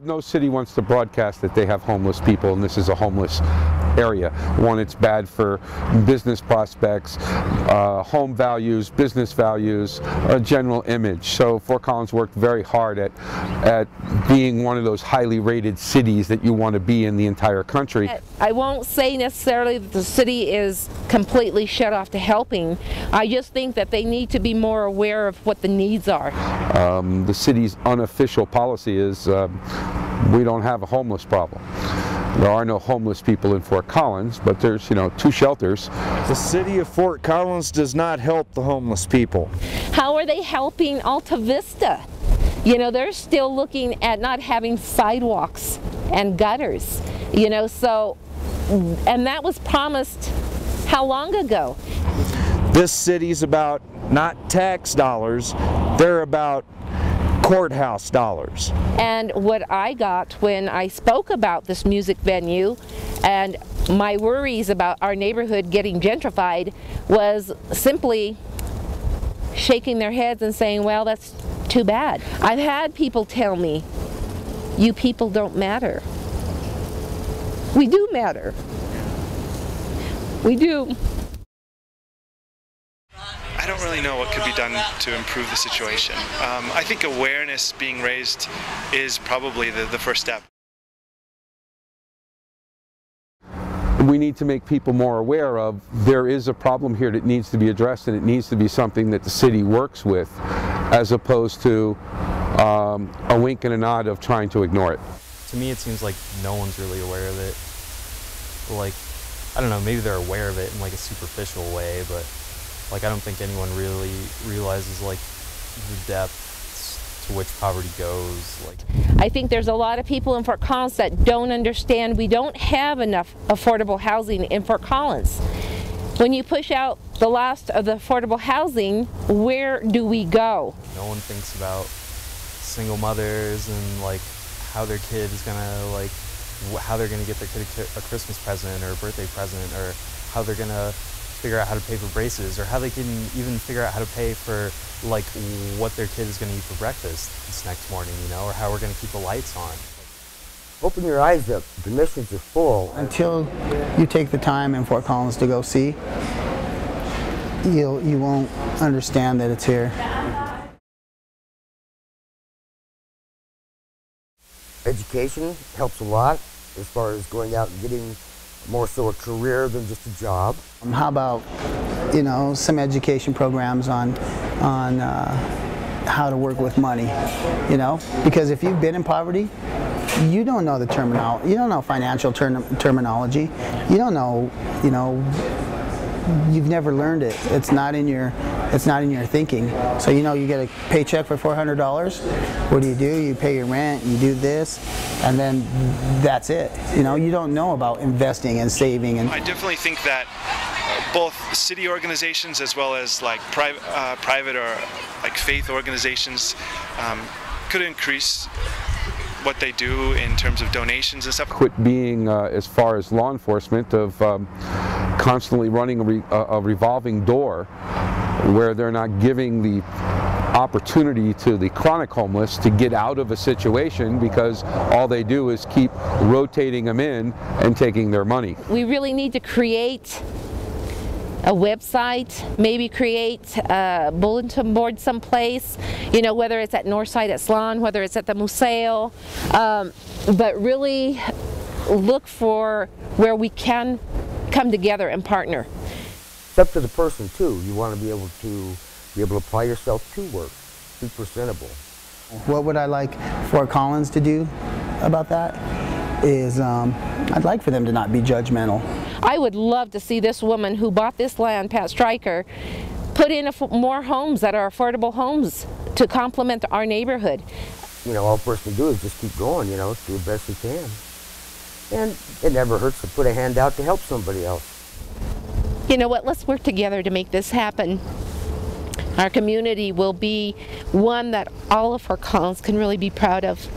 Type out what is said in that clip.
No city wants to broadcast that they have homeless people and this is a homeless area. One, it's bad for business prospects, home values, business values, general image. So Fort Collins worked very hard at being one of those highly rated cities that you want to be in the entire country. I won't say necessarily that the city is completely shut off to helping. I just think that they need to be more aware of what the needs are. The city's unofficial policy is we don't have a homeless problem. There are no homeless people in Fort Collins, but there's, 2 shelters. The city of Fort Collins does not help the homeless people. How are they helping Alta Vista? They're still looking at not having sidewalks and gutters, so, and that was promised how long ago? This city's about not tax dollars, they're about courthouse dollars. And what I got when I spoke about this music venue and my worries about our neighborhood getting gentrified was simply shaking their heads and saying, well, that's too bad. I've had people tell me, you people don't matter. We do matter. We do. I don't really know what could be done to improve the situation. I think awareness being raised is probably the first step. We need to make people more aware of there is a problem here that needs to be addressed, and it needs to be something that the city works with, as opposed to a wink and a nod of trying to ignore it. To me, it seems like no one's really aware of it. Like, I don't know, maybe they're aware of it in like a superficial way, but like I don't think anyone really realizes like the depths to which poverty goes. I think there's a lot of people in Fort Collins that don't understand we don't have enough affordable housing in Fort Collins. When you push out the last of the affordable housing, where do we go? No one thinks about single mothers and like how their kid is gonna how they're gonna get their kid a Christmas present or a birthday present, or how they're gonna figure out how to pay for braces, or how they can even figure out how to pay for like what their kid is going to eat for breakfast this next morning, or how we're going to keep the lights on. Open your eyes up. The missions are full. Until you take the time in Fort Collins to go see, you won't understand that it's here. Education helps a lot as far as going out and getting more so a career than just a job. How about, some education programs on how to work with money, Because if you've been in poverty, you don't know the terminology, you don't know financial terminology, you don't know, you've never learned it. It's not in your thinking. So you get a paycheck for $400. What do? You pay your rent, you do this, and then that's it. You don't know about investing and saving. And I definitely think that both city organizations as well as like private or like faith organizations could increase what they do in terms of donations and stuff. Quit being, as far as law enforcement, of constantly running a revolving door where they're not giving the opportunity to the chronic homeless to get out of a situation, because all they do is keep rotating them in and taking their money. We really need to create a website, maybe create a bulletin board someplace, whether it's at Northside at Salon, whether it's at the Museo, but really look for where we can come together and partner. It's up to the person too. You want to be able to apply yourself to work, be presentable. What would I like Fort Collins to do about that is I'd like for them to not be judgmental. I would love to see this woman who bought this land, Pat Stryker, put in more homes that are affordable homes to complement our neighborhood. All a person can do is just keep going, do the best you can. And it never hurts to put a hand out to help somebody else. You know what, let's work together to make this happen. Our community will be one that all of Fort Collins can really be proud of.